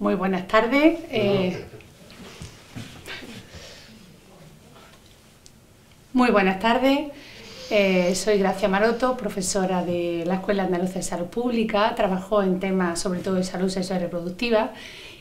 Muy buenas tardes. Muy buenas tardes. Soy Gracia Maroto, profesora de la Escuela Andaluza de Salud Pública. Trabajo en temas sobre todo de salud sexual y reproductiva.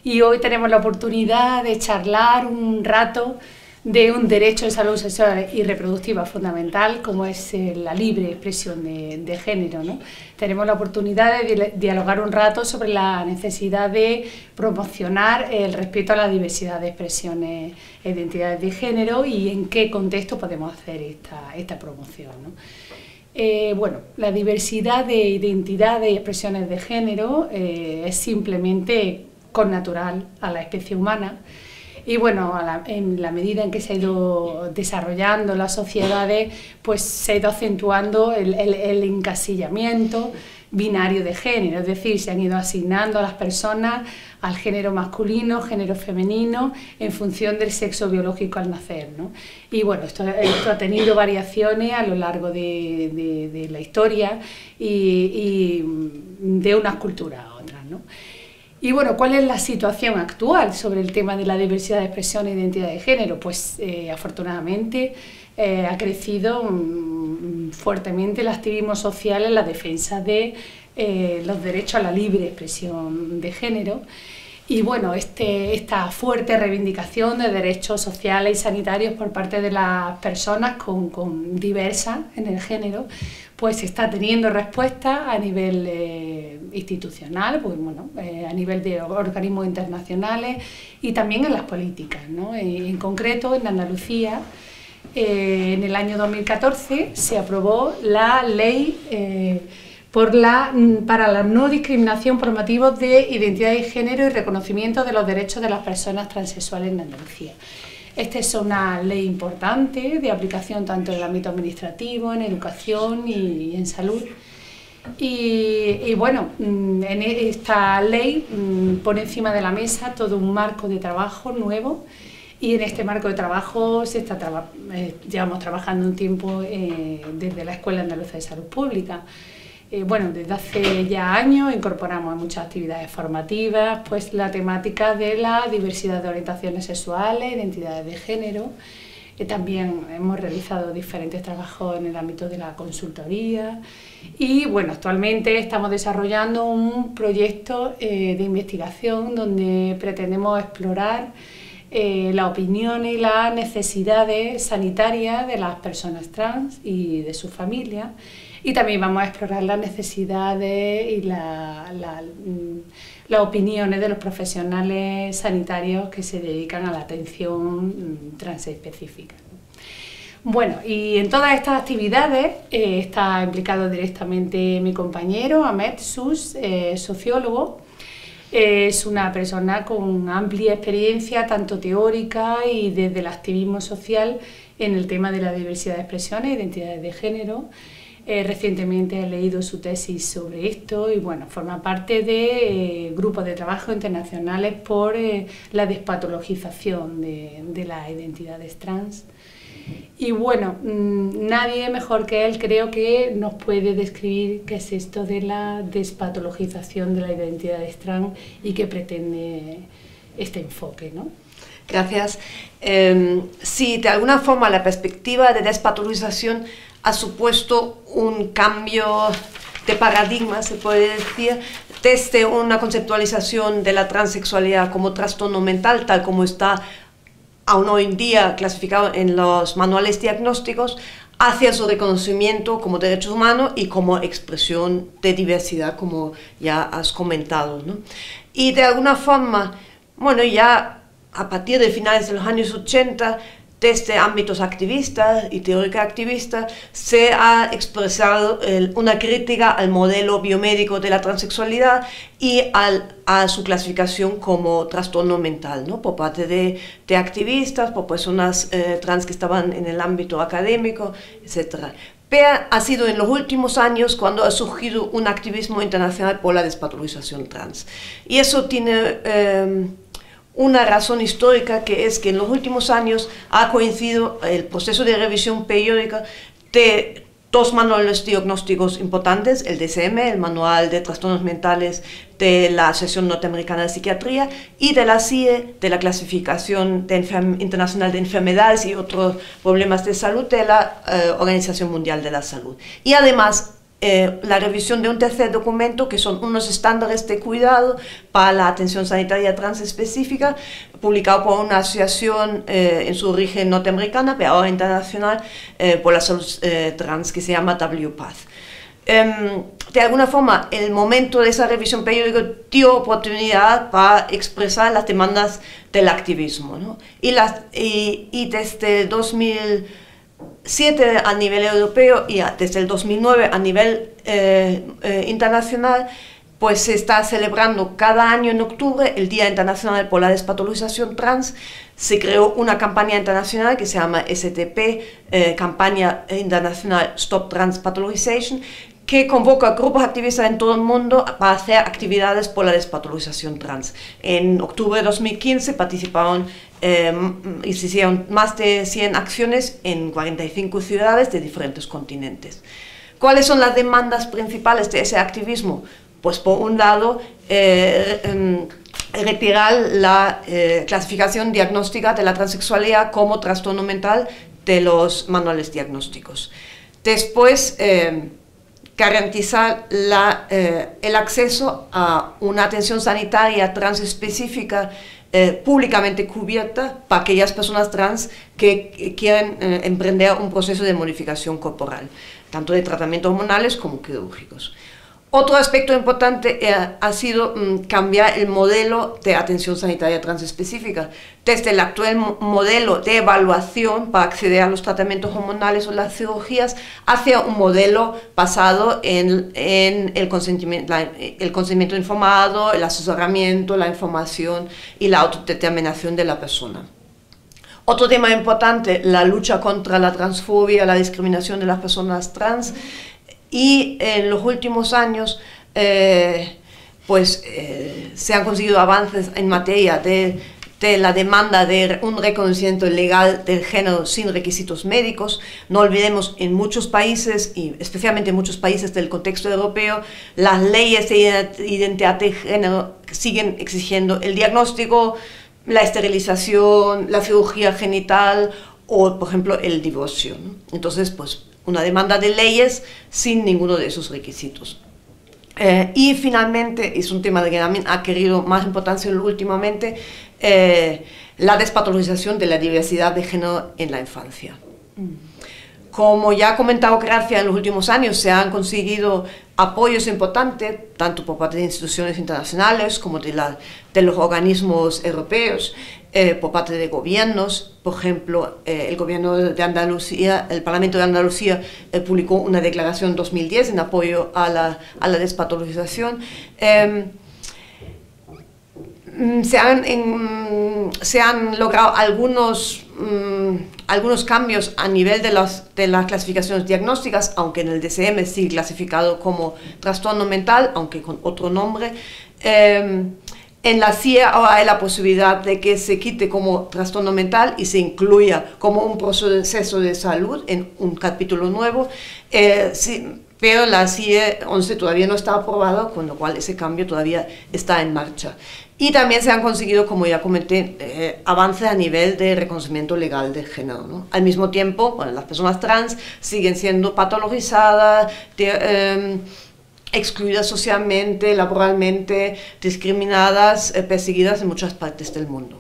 Y hoy tenemos la oportunidad de charlar un rato de un derecho de salud sexual y reproductiva fundamental, como es la libre expresión de género, ¿no? Tenemos la oportunidad de dialogar un rato sobre la necesidad de promocionar el respeto a la diversidad de expresiones e identidades de género y en qué contexto podemos hacer esta promoción, ¿no? Bueno, la diversidad de identidades y expresiones de género es simplemente connatural a la especie humana. Y bueno, en la medida en que se ha ido desarrollando las sociedades, pues se ha ido acentuando el encasillamiento binario de género, es decir, se han ido asignando a las personas al género masculino, género femenino, en función del sexo biológico al nacer, ¿no? Y bueno, esto ha tenido variaciones a lo largo de la historia y de unas culturas a otras, ¿no? Y bueno, ¿cuál es la situación actual sobre el tema de la diversidad de expresión e identidad de género? Pues afortunadamente ha crecido fuertemente el activismo social en la defensa de los derechos a la libre expresión de género. Y bueno, esta fuerte reivindicación de derechos sociales y sanitarios por parte de las personas con diversas en el género, pues está teniendo respuesta a nivel institucional, pues, bueno, a nivel de organismos internacionales y también en las políticas, ¿no? En concreto, en Andalucía, en el año 2014 se aprobó la ley para la no discriminación por motivos de identidad de género y reconocimiento de los derechos de las personas transexuales en Andalucía. Esta es una ley importante de aplicación tanto en el ámbito administrativo, en educación y en salud. Y bueno, en esta ley pone encima de la mesa todo un marco de trabajo nuevo y en este marco de trabajo llevamos trabajando un tiempo desde la Escuela Andaluza de Salud Pública. Bueno, desde hace ya años incorporamos en muchas actividades formativas pues la temática de la diversidad de orientaciones sexuales, identidades de género. También hemos realizado diferentes trabajos en el ámbito de la consultoría y bueno, actualmente estamos desarrollando un proyecto de investigación donde pretendemos explorar las opiniones y las necesidades sanitarias de las personas trans y de sus familias. Y también vamos a explorar las necesidades y las opiniones de los profesionales sanitarios que se dedican a la atención transespecífica. Bueno, y en todas estas actividades está implicado directamente mi compañero Ahmed Sus, sociólogo. Es una persona con amplia experiencia, tanto teórica y desde el activismo social en el tema de la diversidad de expresiones e identidades de género. Recientemente he leído su tesis sobre esto y bueno, forma parte de grupos de trabajo internacionales por la despatologización de las identidades trans. Y bueno, nadie mejor que él creo que nos puede describir qué es esto de la despatologización de las identidades trans y qué pretende este enfoque, ¿no? Gracias. Sí, de alguna forma la perspectiva de despatologización ha supuesto un cambio de paradigma, se puede decir, desde una conceptualización de la transexualidad como trastorno mental, tal como está aún hoy en día clasificado en los manuales diagnósticos, hacia su reconocimiento como derechos humanos y como expresión de diversidad, como ya has comentado, ¿no? Y de alguna forma, bueno, ya a partir de finales de los años 80, desde ámbitos activistas y teórica activista, se ha expresado una crítica al modelo biomédico de la transexualidad y a su clasificación como trastorno mental, ¿no? Por parte de activistas, por personas trans que estaban en el ámbito académico, etc. Pero ha sido en los últimos años cuando ha surgido un activismo internacional por la despatologización trans. Y eso tiene una razón histórica, que es que en los últimos años ha coincidido el proceso de revisión periódica de dos manuales diagnósticos importantes, el DSM, el Manual de Trastornos Mentales de la Asociación Norteamericana de Psiquiatría, y de la CIE, de la Clasificación Internacional de Enfermedades y otros problemas de salud de la Organización Mundial de la Salud. Y además, la revisión de un tercer documento, que son unos estándares de cuidado para la atención sanitaria transespecífica, publicado por una asociación en su origen norteamericana, pero ahora internacional, por la salud trans, que se llama WPATH. De alguna forma, el momento de esa revisión periódica dio oportunidad para expresar las demandas del activismo, ¿no? Y desde 2007 a nivel europeo y desde el 2009 a nivel internacional, pues se está celebrando cada año en octubre el Día Internacional por la Despatologización Trans. Se creó una campaña internacional que se llama STP, Campaña Internacional Stop Trans Pathologization, que convoca grupos activistas en todo el mundo para hacer actividades por la despatologización trans. En octubre de 2015 participaron y se hicieron más de 100 acciones en 45 ciudades de diferentes continentes. ¿Cuáles son las demandas principales de ese activismo? Pues por un lado, retirar la clasificación diagnóstica de la transexualidad como trastorno mental de los manuales diagnósticos. Después, garantizar el acceso a una atención sanitaria transespecífica públicamente cubierta para aquellas personas trans que quieren emprender un proceso de modificación corporal, tanto de tratamientos hormonales como quirúrgicos. Otro aspecto importante ha sido cambiar el modelo de atención sanitaria transespecífica, desde el actual modelo de evaluación para acceder a los tratamientos hormonales o las cirugías, hacia un modelo basado en el consentimiento informado, el asesoramiento, la información y la autodeterminación de la persona. Otro tema importante, la lucha contra la transfobia, la discriminación de las personas trans. Y en los últimos años se han conseguido avances en materia de la demanda de un reconocimiento legal del género sin requisitos médicos. No olvidemos, en muchos países, y especialmente en muchos países del contexto europeo, las leyes de identidad de género siguen exigiendo el diagnóstico, la esterilización, la cirugía genital o, por ejemplo, el divorcio, ¿no? Entonces, pues, una demanda de leyes sin ninguno de esos requisitos. Y finalmente, es un tema que también ha adquirido más importancia últimamente, la despatologización de la diversidad de género en la infancia. Como ya ha comentado Gracia, en los últimos años se han conseguido apoyos importantes, tanto por parte de instituciones internacionales como de los organismos europeos, por parte de gobiernos. Por ejemplo, el gobierno de Andalucía, el Parlamento de Andalucía publicó una declaración en 2010 en apoyo a la despatologización. Se han logrado algunos cambios a nivel de las clasificaciones diagnósticas, aunque en el DSM sigue clasificado como trastorno mental, aunque con otro nombre. En la CIE ahora hay la posibilidad de que se quite como trastorno mental y se incluya como un proceso de salud en un capítulo nuevo, pero la CIE 11 todavía no está aprobado, con lo cual ese cambio todavía está en marcha. Y también se han conseguido, como ya comenté, avances a nivel de reconocimiento legal de género, ¿no? Al mismo tiempo, bueno, las personas trans siguen siendo patologizadas, excluidas socialmente, laboralmente, discriminadas, perseguidas en muchas partes del mundo.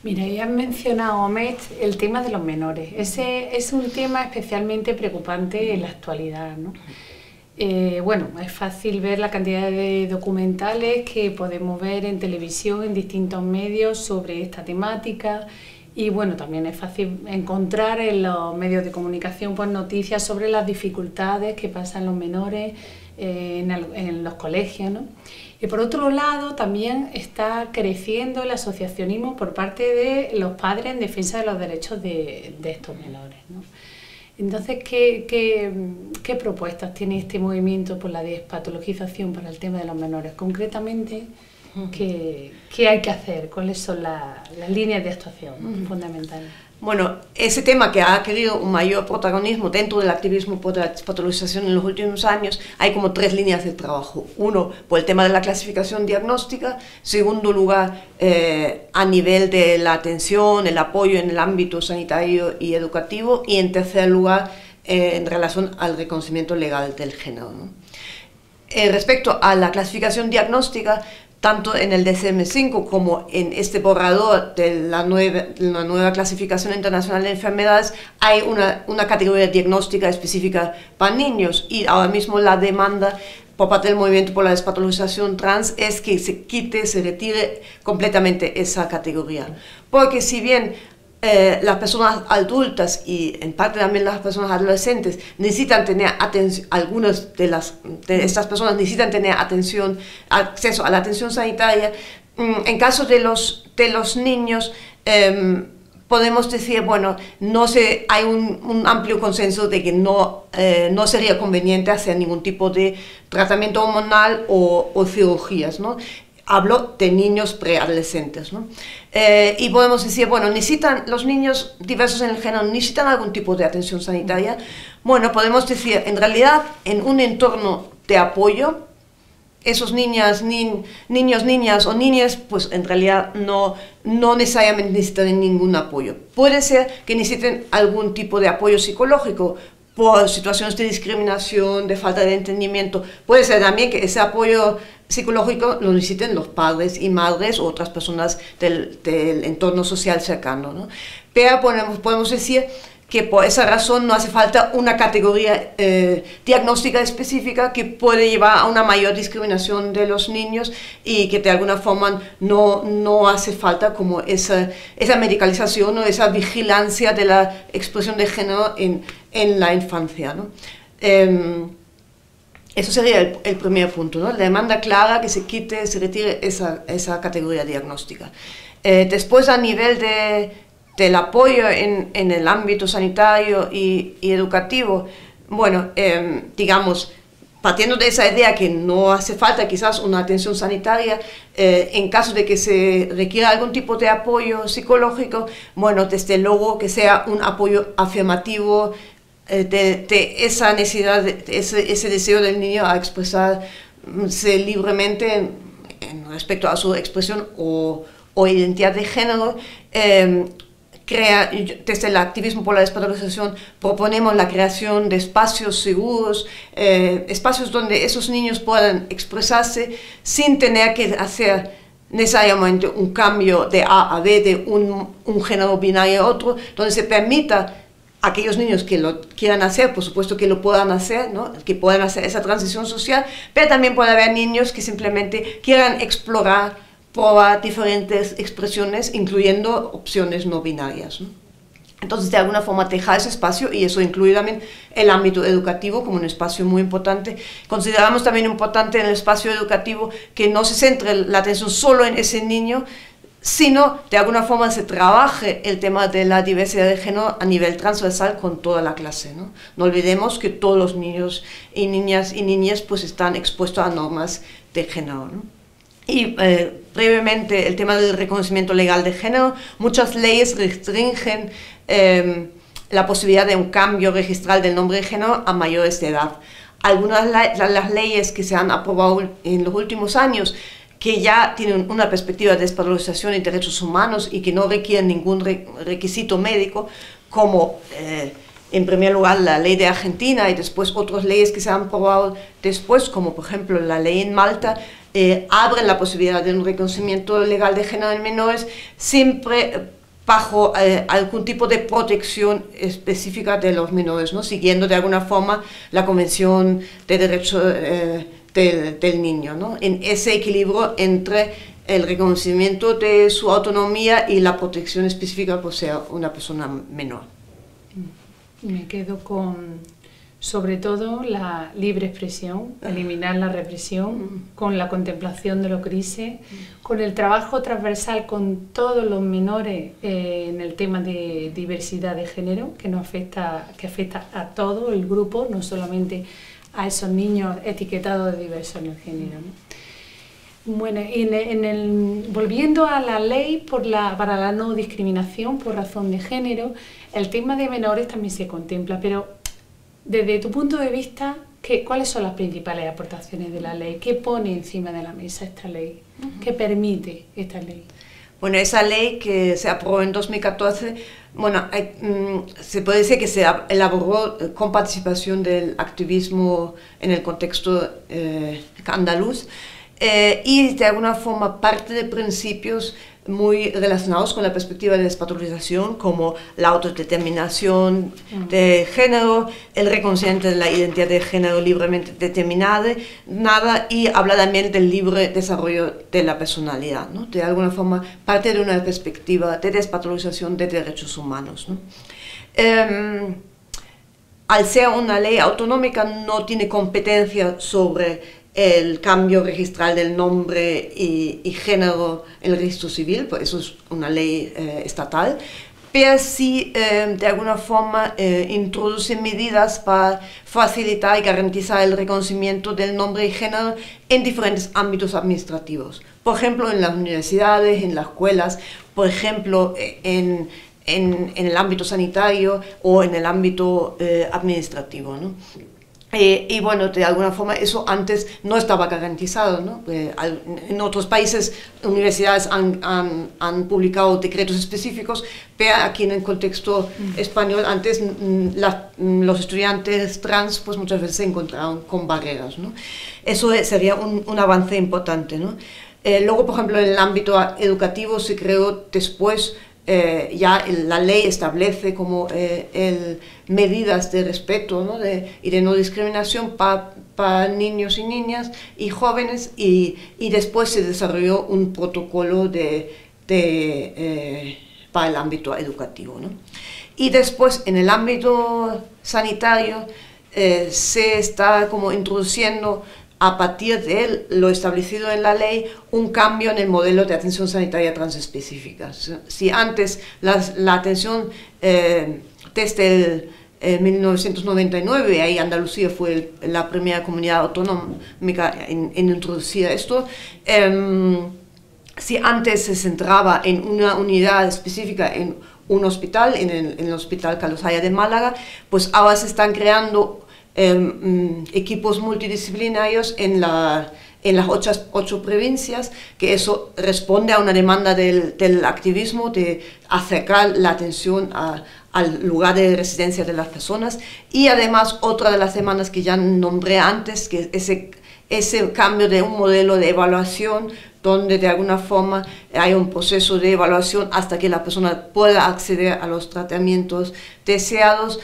Mira, ya has mencionado, Omet, el tema de los menores. Ese es un tema especialmente preocupante en la actualidad, ¿no? Bueno, es fácil ver la cantidad de documentales que podemos ver en televisión, en distintos medios sobre esta temática. Y bueno, también es fácil encontrar en los medios de comunicación pues, noticias sobre las dificultades que pasan los menores en los colegios, ¿no? Y por otro lado, también está creciendo el asociacionismo por parte de los padres en defensa de los derechos de estos menores, ¿no? Entonces, ¿qué propuestas tiene este movimiento por la despatologización para el tema de los menores? Concretamente, ¿qué hay que hacer? ¿Cuáles son las líneas de actuación fundamentales? Bueno, ese tema que ha adquirido un mayor protagonismo dentro del activismo por la despatologización en los últimos años, hay como 3 líneas de trabajo. Uno, por el tema de la clasificación diagnóstica. Segundo lugar, a nivel de la atención, el apoyo en el ámbito sanitario y educativo. Y en tercer lugar, en relación al reconocimiento legal del género, ¿no? Respecto a la clasificación diagnóstica, tanto en el DSM-5 como en este borrador de la nueva clasificación internacional de enfermedades, hay una categoría diagnóstica específica para niños, y ahora mismo la demanda por parte del movimiento por la despatologización trans es que se retire completamente esa categoría. Porque si bien las personas adultas y en parte también las personas adolescentes necesitan tener atención, algunas de estas personas necesitan tener acceso a la atención sanitaria, en caso de los niños, podemos decir, bueno, hay un amplio consenso de que no sería conveniente hacer ningún tipo de tratamiento hormonal o cirugías, ¿no? Hablo de niños preadolescentes, ¿no? Y podemos decir, bueno, los niños diversos en el género necesitan algún tipo de atención sanitaria. Bueno, podemos decir, en realidad, en un entorno de apoyo, esos niños, niñas o niñas, pues en realidad no necesariamente necesitan ningún apoyo. Puede ser que necesiten algún tipo de apoyo psicológico por situaciones de discriminación, de falta de entendimiento. Puede ser también que ese apoyo psicológico lo necesiten los padres y madres o otras personas del entorno social cercano, ¿no? Pero podemos decir que por esa razón no hace falta una categoría diagnóstica específica que puede llevar a una mayor discriminación de los niños, y que de alguna forma no hace falta como esa medicalización o esa vigilancia de la expresión de género en la infancia, ¿no? Eso sería el primer punto, ¿no? La demanda clara, que se retire esa categoría diagnóstica. Después, a nivel del apoyo en el ámbito sanitario y educativo, bueno, digamos, partiendo de esa idea que no hace falta quizás una atención sanitaria, en caso de que se requiera algún tipo de apoyo psicológico, bueno, desde luego que sea un apoyo afirmativo, de esa necesidad, ese deseo del niño a expresarse libremente respecto a su expresión o identidad de género. Desde el activismo por la despatologización proponemos la creación de espacios seguros, espacios donde esos niños puedan expresarse sin tener que hacer necesariamente un cambio de A a B, de un género binario a otro, donde se permita a aquellos niños que lo quieran hacer, por supuesto que lo puedan hacer, ¿no? Que puedan hacer esa transición social, pero también puede haber niños que simplemente quieran explorar, probar diferentes expresiones, incluyendo opciones no binarias, ¿no? Entonces, de alguna forma, dejar ese espacio, y eso incluye también el ámbito educativo como un espacio muy importante. Consideramos también importante en el espacio educativo que no se centre la atención solo en ese niño, sino de alguna forma se trabaje el tema de la diversidad de género a nivel transversal con toda la clase, ¿no? No olvidemos que todos los niños y niñas pues están expuestos a normas de género, ¿no? Y brevemente, el tema del reconocimiento legal de género. Muchas leyes restringen la posibilidad de un cambio registral del nombre de género a mayores de edad. Algunas de las leyes que se han aprobado en los últimos años, que ya tienen una perspectiva de despatologización y derechos humanos y que no requieren ningún requisito médico, como en primer lugar la ley de Argentina, y después otras leyes que se han aprobado después, como por ejemplo la ley en Malta, abren la posibilidad de un reconocimiento legal de género en menores, siempre bajo algún tipo de protección específica de los menores, ¿no? Siguiendo de alguna forma la Convención de Derechos del Niño, ¿no? En ese equilibrio entre el reconocimiento de su autonomía y la protección específica por ser una persona menor. Me quedo con, sobre todo, la libre expresión, eliminar la represión, con la contemplación de los grises, con el trabajo transversal con todos los menores en el tema de diversidad de género, que afecta a todo el grupo, no solamente a esos niños etiquetados de diversos en el género, ¿no? Bueno, volviendo a la ley para la no discriminación por razón de género, el tema de menores también se contempla, pero desde tu punto de vista, ¿cuáles son las principales aportaciones de la ley? ¿Qué pone encima de la mesa esta ley? ¿Qué permite esta ley? Bueno, esa ley que se aprobó en 2014, bueno, se puede decir que se elaboró con participación del activismo en el contexto andaluz, y de alguna forma parte de principios muy relacionados con la perspectiva de despatologización, como la autodeterminación de género, el reconocimiento de la identidad de género libremente determinada, y habla también del libre desarrollo de la personalidad, ¿no? De alguna forma parte de una perspectiva de despatologización de derechos humanos, ¿no? Al ser una ley autonómica no tiene competencia sobre el cambio registral del nombre y género en el registro civil, pues eso es una ley estatal, pero sí de alguna forma introduce medidas para facilitar y garantizar el reconocimiento del nombre y género en diferentes ámbitos administrativos. Por ejemplo, en las universidades, en las escuelas, por ejemplo, en el ámbito sanitario o en el ámbito administrativo, ¿no? Y bueno, de alguna forma eso antes no estaba garantizado, ¿no? En otros países, universidades han publicado decretos específicos, pero aquí en el contexto español antes los estudiantes trans pues muchas veces se encontraron con barreras, ¿no? Eso sería un avance importante, ¿no? Luego, por ejemplo, en el ámbito educativo se creó después, ya la ley establece como medidas de respeto, ¿no? y de no discriminación para niños y niñas y jóvenes, y después se desarrolló un protocolo para el ámbito educativo, ¿no? Y después en el ámbito sanitario se está como introduciendo, a partir de lo establecido en la ley, un cambio en el modelo de atención sanitaria transespecífica. Si antes la atención desde el 1999, ahí Andalucía fue la primera comunidad autonómica en introducir esto, si antes se centraba en una unidad específica, en un hospital, en el Hospital Carlos Haya de Málaga, pues ahora se están creando equipos multidisciplinarios en las 8 provincias, que eso responde a una demanda del activismo de acercar la atención al lugar de residencia de las personas. Y además otra de las demandas que ya nombré antes, que ese cambio de un modelo de evaluación donde de alguna forma hay un proceso de evaluación hasta que la persona pueda acceder a los tratamientos deseados,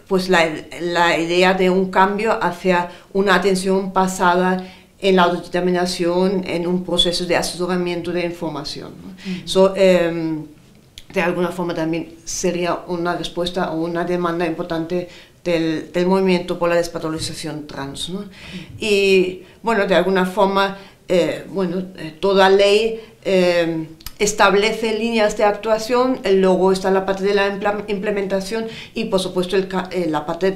pues la idea de un cambio hacia una atención basada en la autodeterminación, en un proceso de asesoramiento de información, ¿no? De alguna forma también sería una respuesta o una demanda importante del movimiento por la despatologización trans, ¿no? Y bueno, de alguna forma, toda ley establece líneas de actuación, luego está la parte de la implementación y por supuesto la parte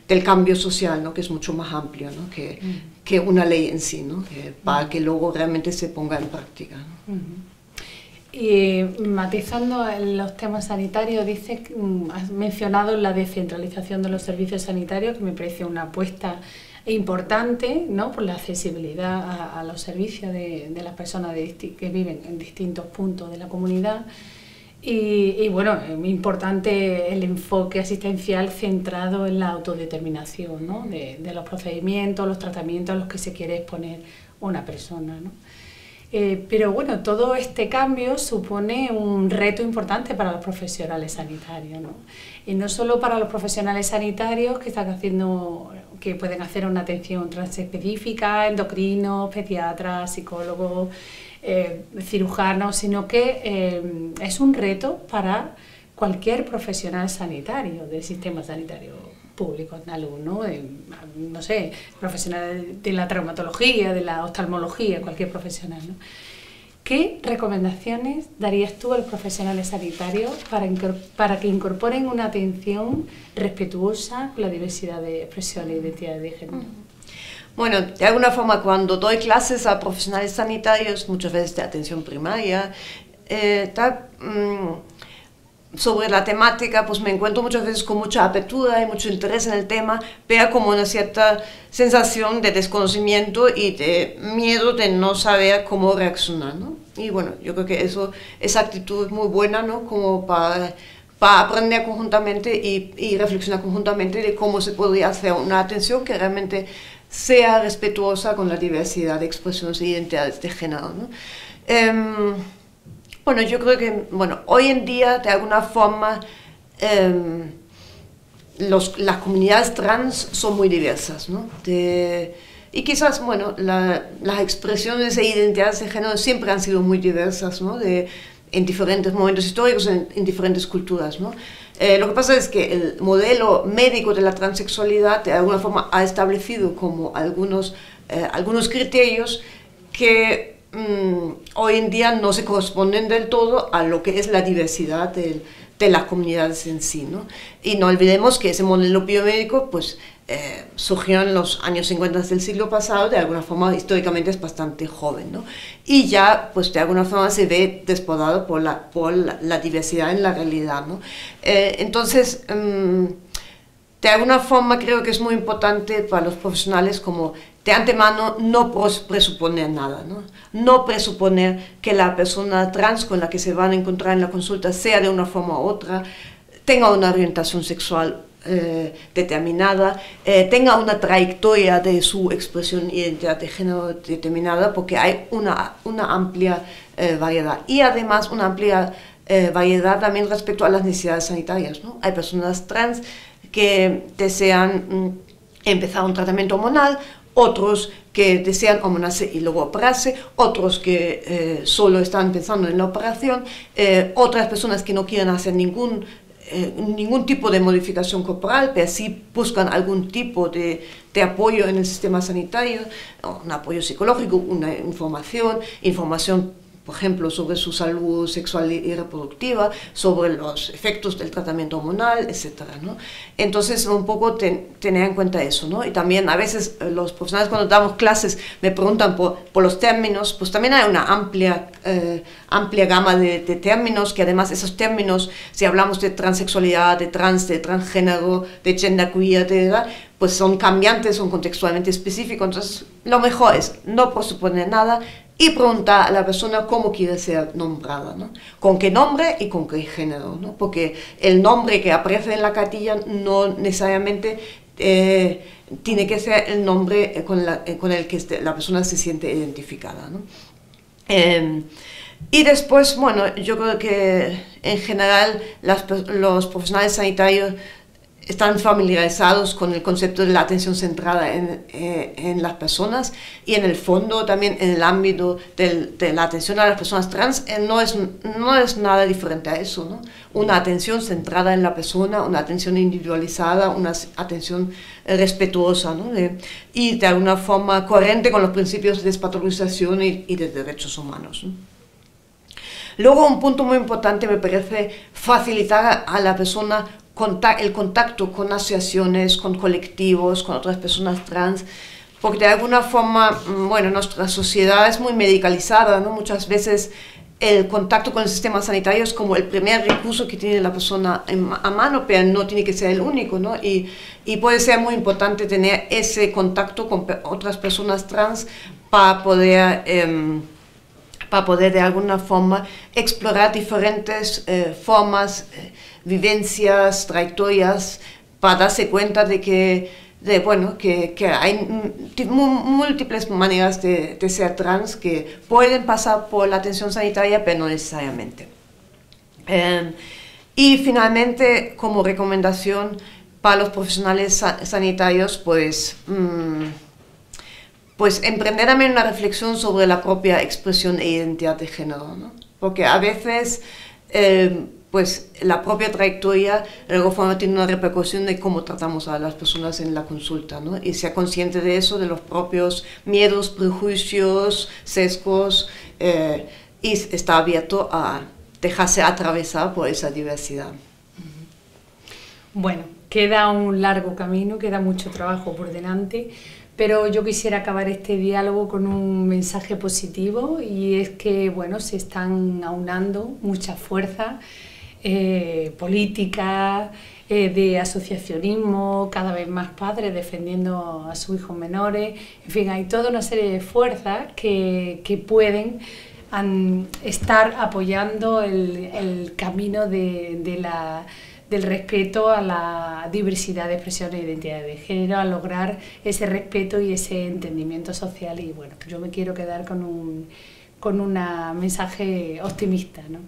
del cambio social, ¿no? Que es mucho más amplio, ¿no? que una ley en sí, ¿no? Para que luego realmente se ponga en práctica, ¿no? Y matizando en los temas sanitarios, has mencionado la descentralización de los servicios sanitarios, que me parece una apuesta importante, ¿no? Por la accesibilidad a los servicios de las personas que viven en distintos puntos de la comunidad. Y bueno, es importante el enfoque asistencial centrado en la autodeterminación, ¿no? de los procedimientos, los tratamientos a los que se quiere exponer una persona, ¿no? Pero bueno, todo este cambio supone un reto importante para los profesionales sanitarios, ¿no? Y no solo para los profesionales sanitarios que pueden hacer una atención transespecífica, endocrinos, pediatras, psicólogos, cirujanos, sino que es un reto para cualquier profesional sanitario del sistema sanitario público andaluz, ¿no? No sé, profesional de la traumatología, de la oftalmología, cualquier profesional, ¿no? ¿Qué recomendaciones darías tú a los profesionales sanitarios para que incorporen una atención respetuosa con la diversidad de expresiones e identidades de género? Bueno, de alguna forma cuando doy clases a profesionales sanitarios, muchas veces de atención primaria, sobre la temática, pues me encuentro muchas veces con mucha apertura y mucho interés en el tema, pero como una cierta sensación de desconocimiento y de miedo de no saber cómo reaccionar, ¿no? Y bueno, yo creo que esa actitud es muy buena, ¿no? Como para aprender conjuntamente y reflexionar conjuntamente de cómo se podría hacer una atención que realmente sea respetuosa con la diversidad de expresiones e identidades de género, ¿no? Bueno, yo creo que hoy en día, de alguna forma, las comunidades trans son muy diversas, ¿no? Y quizás, las expresiones e identidades de género siempre han sido muy diversas, ¿no? En diferentes momentos históricos, en diferentes culturas, ¿no? Lo que pasa es que el modelo médico de la transexualidad de alguna forma ha establecido como algunos criterios que hoy en día no se corresponden del todo a lo que es la diversidad de las comunidades en sí, ¿no? Y no olvidemos que ese modelo biomédico pues, surgió en los años 50 del siglo pasado, de alguna forma históricamente es bastante joven, ¿no? Y ya pues de alguna forma se ve desbordado por la diversidad en la realidad, ¿no? Entonces, de alguna forma creo que es muy importante para los profesionales como de antemano no presuponer nada, ¿no? No presuponer que la persona trans con la que se van a encontrar en la consulta sea de una forma u otra, tenga una orientación sexual determinada, tenga una trayectoria de su expresión e identidad de género determinada, porque hay una amplia variedad y además una amplia variedad también respecto a las necesidades sanitarias, ¿no? Hay personas trans que desean empezar un tratamiento hormonal, otros que desean hormonarse y luego operarse, otros que solo están pensando en la operación, otras personas que no quieren hacer ningún tipo de modificación corporal, pero sí buscan algún tipo de apoyo en el sistema sanitario, un apoyo psicológico, una información, por ejemplo, sobre su salud sexual y reproductiva, sobre los efectos del tratamiento hormonal, etc., ¿no? Entonces, un poco tener en cuenta eso, ¿no? Y también a veces los profesionales cuando damos clases me preguntan por los términos, pues también hay una amplia gama de términos, que además esos términos, si hablamos de transexualidad, de transgénero, de genderqueer, pues son cambiantes, son contextualmente específicos, entonces lo mejor es no presuponer nada, y preguntar a la persona cómo quiere ser nombrada, ¿no? Con qué nombre y con qué género, ¿no? Porque el nombre que aparece en la cartilla no necesariamente tiene que ser el nombre con el que la persona se siente identificada, ¿no? Y después, yo creo que en general los profesionales sanitarios están familiarizados con el concepto de la atención centrada en las personas, y en el fondo también en el ámbito de la atención a las personas trans no es nada diferente a eso, ¿no? Una atención centrada en la persona, una atención individualizada, una atención respetuosa, ¿no? Y de alguna forma coherente con los principios de despatologización y de derechos humanos, ¿no? Luego, un punto muy importante me parece facilitar a la persona el contacto con asociaciones, con colectivos, con otras personas trans, porque de alguna forma, nuestra sociedad es muy medicalizada, ¿no? Muchas veces el contacto con el sistema sanitario es como el primer recurso que tiene la persona a mano, pero no tiene que ser el único, ¿no? Y puede ser muy importante tener ese contacto con otras personas trans para poder de alguna forma explorar diferentes formas, vivencias, trayectorias, para darse cuenta de que hay múltiples maneras de ser trans que pueden pasar por la atención sanitaria, pero no necesariamente. Y finalmente, como recomendación para los profesionales sanitarios, pues emprender también una reflexión sobre la propia expresión e identidad de género, ¿no? Porque a veces la propia trayectoria de alguna forma tiene una repercusión de cómo tratamos a las personas en la consulta, ¿no? Y ser consciente de eso, de los propios miedos, prejuicios, sesgos, y estar abierto a dejarse atravesar por esa diversidad. Bueno, queda un largo camino, queda mucho trabajo por delante, Pero yo quisiera acabar este diálogo con un mensaje positivo, y es que bueno, se están aunando muchas fuerzas políticas, de asociacionismo, cada vez más padres defendiendo a sus hijos menores. En fin, hay toda una serie de fuerzas que pueden estar apoyando el camino del respeto a la diversidad de expresiones e identidades de género, a lograr ese respeto y ese entendimiento social. Y bueno, yo me quiero quedar con un mensaje optimista, ¿no?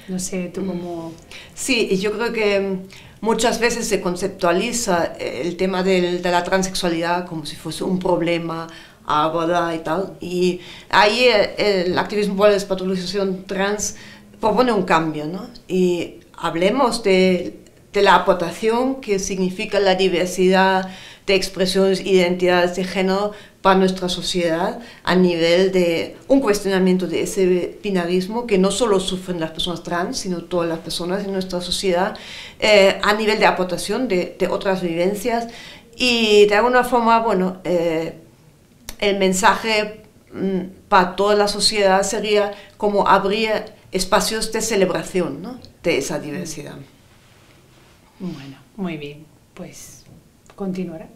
No sé, tú cómo... Sí, y yo creo que muchas veces se conceptualiza el tema de la transexualidad como si fuese un problema a abordar y tal. Y ahí el activismo por la despatologización trans propone un cambio, ¿no? Y hablemos de la aportación que significa la diversidad de expresiones e identidades de género para nuestra sociedad, a nivel de un cuestionamiento de ese binarismo que no solo sufren las personas trans, sino todas las personas en nuestra sociedad, a nivel de aportación de otras vivencias. Y de alguna forma, bueno, el mensaje para toda la sociedad sería como abrir espacios de celebración, ¿no?, de esa diversidad. Bueno, muy bien, pues continuará.